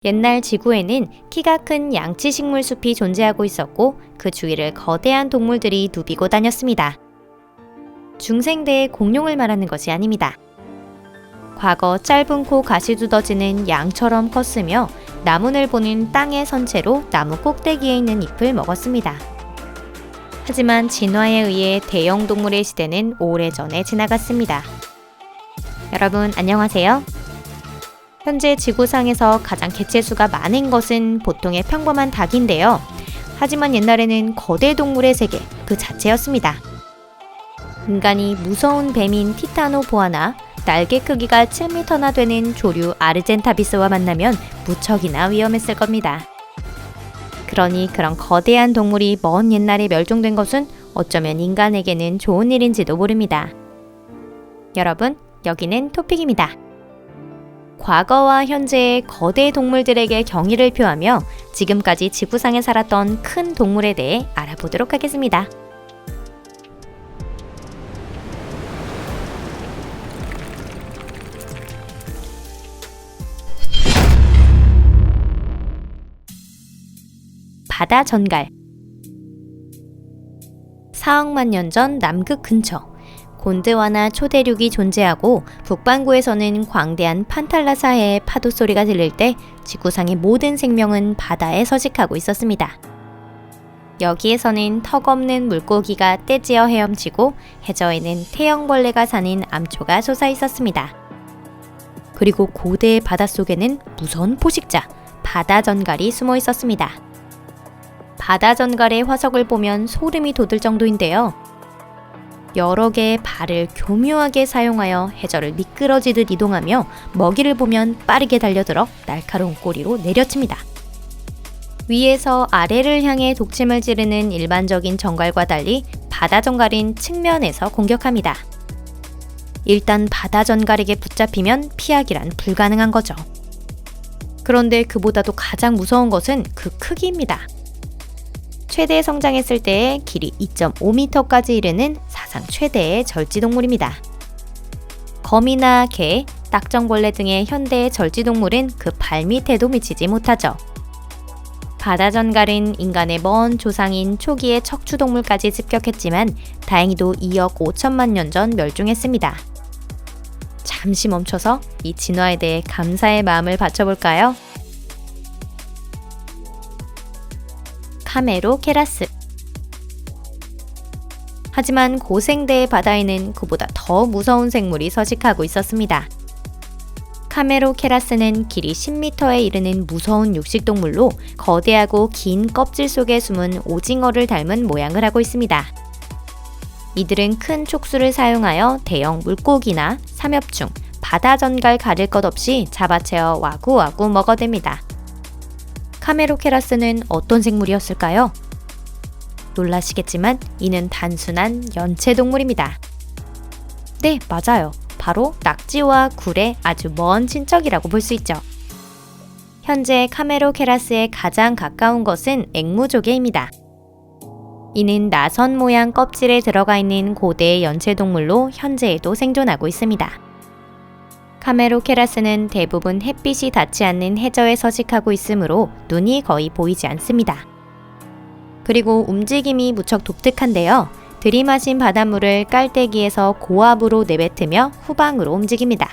옛날 지구에는 키가 큰 양치식물 숲이 존재하고 있었고 그 주위를 거대한 동물들이 누비고 다녔습니다. 중생대의 공룡을 말하는 것이 아닙니다. 과거 짧은 코 가시두더지는 양처럼 컸으며 나무늘 보는 땅의 선체로 나무 꼭대기에 있는 잎을 먹었습니다. 하지만 진화에 의해 대형 동물의 시대는 오래전에 지나갔습니다. 여러분 안녕하세요. 현재 지구상에서 가장 개체수가 많은 것은 보통의 평범한 닭인데요. 하지만 옛날에는 거대 동물의 세계 그 자체였습니다. 인간이 무서운 뱀인 티타노보아나 날개 크기가 7m나 되는 조류 아르젠타비스와 만나면 무척이나 위험했을 겁니다. 그러니 그런 거대한 동물이 먼 옛날에 멸종된 것은 어쩌면 인간에게는 좋은 일인지도 모릅니다. 여러분, 여기는 토픽입니다. 과거와 현재의 거대 동물들에게 경의를 표하며 지금까지 지구상에 살았던 큰 동물에 대해 알아보도록 하겠습니다. 바다 전갈. 4억만 년 전 남극 근처 곤드와나 초대륙이 존재하고 북반구에서는 광대한 판탈라사해의 파도 소리가 들릴 때 지구상의 모든 생명은 바다에 서식하고 있었습니다. 여기에서는 턱없는 물고기가 떼지어 헤엄치고 해저에는 태형벌레가 사는 암초가 솟아 있었습니다. 그리고 고대의 바닷속에는 무서운 포식자, 바다전갈이 숨어 있었습니다. 바다전갈의 화석을 보면 소름이 돋을 정도인데요. 여러 개의 발을 교묘하게 사용하여 해저를 미끄러지듯 이동하며 먹이를 보면 빠르게 달려들어 날카로운 꼬리로 내려칩니다. 위에서 아래를 향해 독침을 지르는 일반적인 정갈과 달리 바다전갈은 측면에서 공격합니다. 일단 바다전갈에게 붙잡히면 피하기란 불가능한 거죠. 그런데 그보다도 가장 무서운 것은 그 크기입니다. 최대 성장했을 때의 길이 2.5m까지 이르는 사상 최대의 절지동물입니다. 거미나 개, 딱정벌레 등의 현대의 절지동물은 그 발밑에도 미치지 못하죠. 바다전갈은 인간의 먼 조상인 초기의 척추동물까지 습격했지만 다행히도 2억 5천만 년 전 멸종했습니다. 잠시 멈춰서 이 진화에 대해 감사의 마음을 바쳐볼까요? 카메로케라스. 하지만 고생대의 바다에는 그보다 더 무서운 생물이 서식하고 있었습니다. 카메로케라스는 길이 10m에 이르는 무서운 육식동물로 거대하고 긴 껍질 속에 숨은 오징어를 닮은 모양을 하고 있습니다. 이들은 큰 촉수를 사용하여 대형 물고기나 삼엽충, 바다전갈 가릴 것 없이 잡아채어 와구와구 먹어댑니다. 카메로케라스는 어떤 생물이었을까요? 놀라시겠지만 이는 단순한 연체동물입니다. 네, 맞아요. 바로 낙지와 굴의 아주 먼 친척이라고 볼 수 있죠. 현재 카메로케라스에 가장 가까운 것은 앵무조개입니다. 이는 나선 모양 껍질에 들어가 있는 고대의 연체동물로 현재에도 생존하고 있습니다. 카메로케라스는 대부분 햇빛이 닿지 않는 해저에 서식하고 있으므로 눈이 거의 보이지 않습니다. 그리고 움직임이 무척 독특한데요. 들이마신 바닷물을 깔때기에서 고압으로 내뱉으며 후방으로 움직입니다.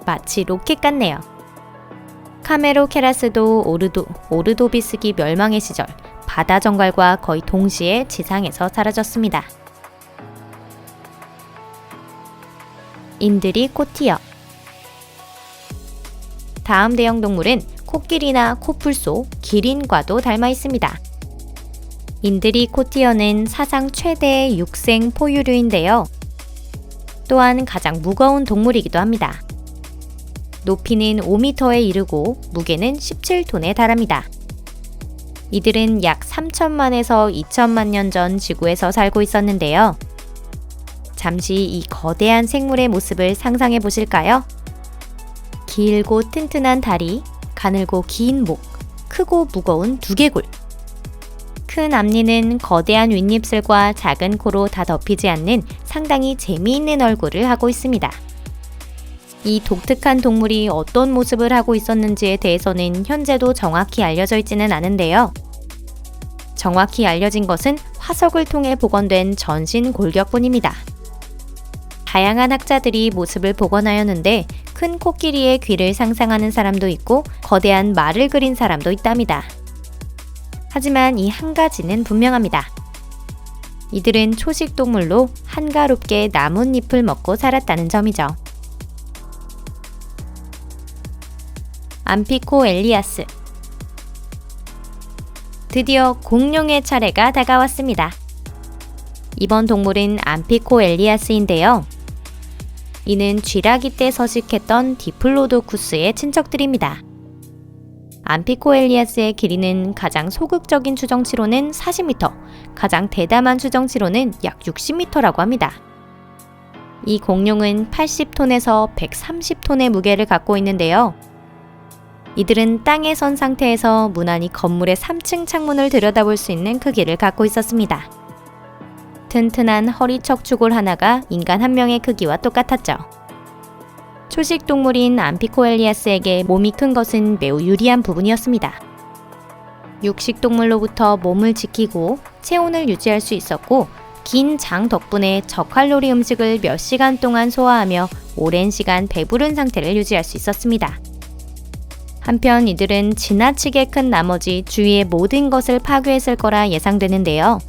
마치 로켓 같네요. 카메로케라스도 오르도비스기 멸망의 시절 바다전갈과 거의 동시에 지상에서 사라졌습니다. 인드리코티어. 다음 대형 동물은 코끼리나 코뿔소, 기린과도 닮아 있습니다. 인드리코티어는 사상 최대의 육생 포유류인데요. 또한 가장 무거운 동물이기도 합니다. 높이는 5m에 이르고 무게는 17톤에 달합니다. 이들은 약 3천만에서 2천만 년 전 지구에서 살고 있었는데요. 잠시 이 거대한 생물의 모습을 상상해 보실까요? 길고 튼튼한 다리, 가늘고 긴 목, 크고 무거운 두개골. 큰 앞니는 거대한 윗입술과 작은 코로 다 덮이지 않는 상당히 재미있는 얼굴을 하고 있습니다. 이 독특한 동물이 어떤 모습을 하고 있었는지에 대해서는 현재도 정확히 알려져 있지는 않은데요. 정확히 알려진 것은 화석을 통해 복원된 전신 골격뿐입니다. 다양한 학자들이 모습을 복원하였는데 큰 코끼리의 귀를 상상하는 사람도 있고 거대한 말을 그린 사람도 있답니다. 하지만 이 한 가지는 분명합니다. 이들은 초식동물로 한가롭게 나뭇잎을 먹고 살았다는 점이죠. 암피코엘리아스. 드디어 공룡의 차례가 다가왔습니다. 이번 동물은 암피코엘리아스인데요. 이는 쥐라기 때 서식했던 디플로도쿠스의 친척들입니다. 암피코엘리아스의 길이는 가장 소극적인 추정치로는 40m, 가장 대담한 추정치로는 약 60m라고 합니다. 이 공룡은 80톤에서 130톤의 무게를 갖고 있는데요. 이들은 땅에 선 상태에서 무난히 건물의 3층 창문을 들여다볼 수 있는 크기를 갖고 있었습니다. 튼튼한 허리 척추골 하나가 인간 한 명의 크기와 똑같았죠. 초식동물인 암피코엘리아스에게 몸이 큰 것은 매우 유리한 부분이었습니다. 육식동물로부터 몸을 지키고 체온을 유지할 수 있었고 긴 장 덕분에 저칼로리 음식을 몇 시간 동안 소화하며 오랜 시간 배부른 상태를 유지할 수 있었습니다. 한편 이들은 지나치게 큰 나머지 주위의 모든 것을 파괴했을 거라 예상되는데요.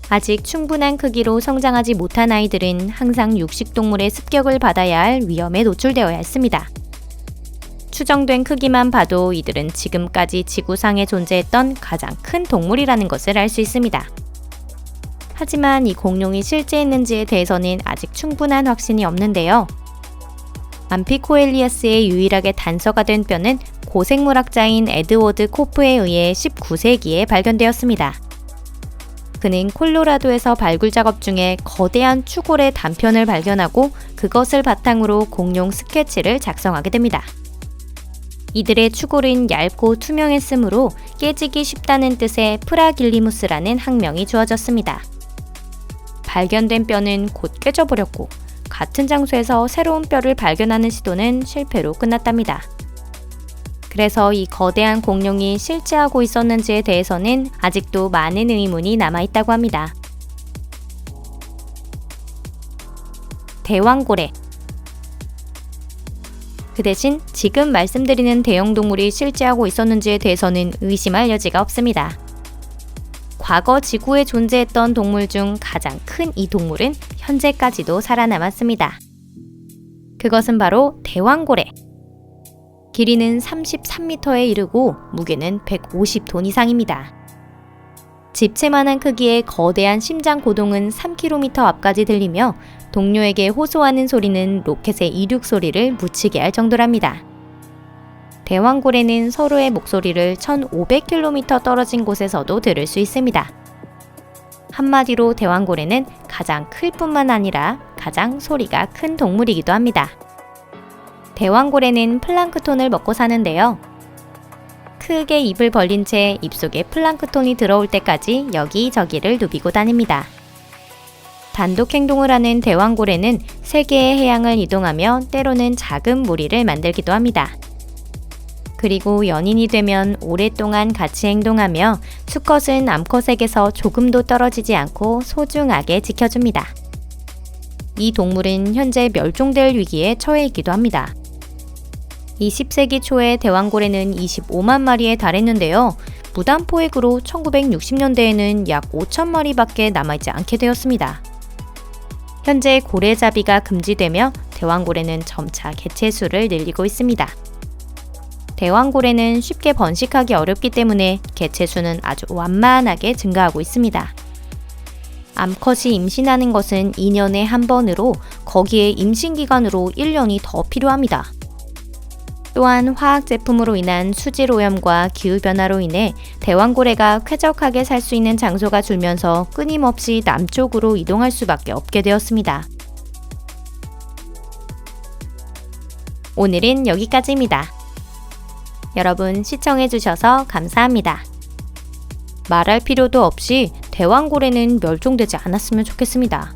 아직 충분한 크기로 성장하지 못한 아이들은 항상 육식동물의 습격을 받아야 할 위험에 노출되어야 했습니다. 추정된 크기만 봐도 이들은 지금까지 지구상에 존재했던 가장 큰 동물이라는 것을 알 수 있습니다. 하지만 이 공룡이 실제했는지에 대해서는 아직 충분한 확신이 없는데요. 암피코엘리아스의 유일하게 단서가 된 뼈는 고생물학자인 에드워드 코프에 의해 19세기에 발견되었습니다. 그는 콜로라도에서 발굴 작업 중에 거대한 추골의 단편을 발견하고 그것을 바탕으로 공룡 스케치를 작성하게 됩니다. 이들의 추골은 얇고 투명했으므로 깨지기 쉽다는 뜻의 프라길리무스라는 학명이 주어졌습니다. 발견된 뼈는 곧 깨져버렸고 같은 장소에서 새로운 뼈를 발견하는 시도는 실패로 끝났답니다. 그래서 이 거대한 공룡이 실제하고 있었는지에 대해서는 아직도 많은 의문이 남아있다고 합니다. 대왕고래. 그 대신 지금 말씀드리는 대형동물이 실제하고 있었는지에 대해서는 의심할 여지가 없습니다. 과거 지구에 존재했던 동물 중 가장 큰 이 동물은 현재까지도 살아남았습니다. 그것은 바로 대왕고래. 길이는 33m에 이르고 무게는 150톤 이상입니다. 집채만한 크기의 거대한 심장 고동은 3km 앞까지 들리며 동료에게 호소하는 소리는 로켓의 이륙 소리를 묻히게 할 정도랍니다. 대왕고래는 서로의 목소리를 1500km 떨어진 곳에서도 들을 수 있습니다. 한마디로 대왕고래는 가장 클 뿐만 아니라 가장 소리가 큰 동물이기도 합니다. 대왕고래는 플랑크톤을 먹고 사는데요. 크게 입을 벌린 채 입속에 플랑크톤이 들어올 때까지 여기저기를 누비고 다닙니다. 단독 행동을 하는 대왕고래는 세계의 해양을 이동하며 때로는 작은 무리를 만들기도 합니다. 그리고 연인이 되면 오랫동안 같이 행동하며 수컷은 암컷에게서 조금도 떨어지지 않고 소중하게 지켜줍니다. 이 동물은 현재 멸종될 위기에 처해 있기도 합니다. 20세기 초에 대왕고래는 25만 마리에 달했는데요. 무단포획으로 1960년대에는 약 5천 마리밖에 남아있지 않게 되었습니다. 현재 고래잡이가 금지되며 대왕고래는 점차 개체수를 늘리고 있습니다. 대왕고래는 쉽게 번식하기 어렵기 때문에 개체수는 아주 완만하게 증가하고 있습니다. 암컷이 임신하는 것은 2년에 한 번으로 거기에 임신기간으로 1년이 더 필요합니다. 또한 화학 제품으로 인한 수질 오염과 기후변화로 인해 대왕고래가 쾌적하게 살 수 있는 장소가 줄면서 끊임없이 남쪽으로 이동할 수밖에 없게 되었습니다. 오늘은 여기까지입니다. 여러분 시청해주셔서 감사합니다. 말할 필요도 없이 대왕고래는 멸종되지 않았으면 좋겠습니다.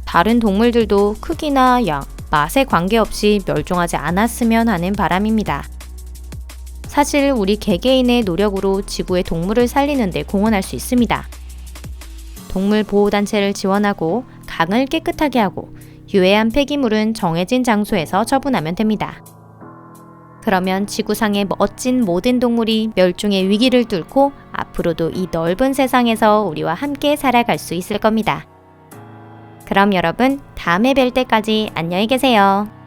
다른 동물들도 크기나 양, 맛에 관계없이 멸종하지 않았으면 하는 바람입니다. 사실 우리 개개인의 노력으로 지구의 동물을 살리는 데 공헌할 수 있습니다. 동물 보호단체를 지원하고 강을 깨끗하게 하고 유해한 폐기물은 정해진 장소에서 처분하면 됩니다. 그러면 지구상의 멋진 모든 동물이 멸종의 위기를 뚫고 앞으로도 이 넓은 세상에서 우리와 함께 살아갈 수 있을 겁니다. 그럼 여러분, 다음에 뵐 때까지 안녕히 계세요.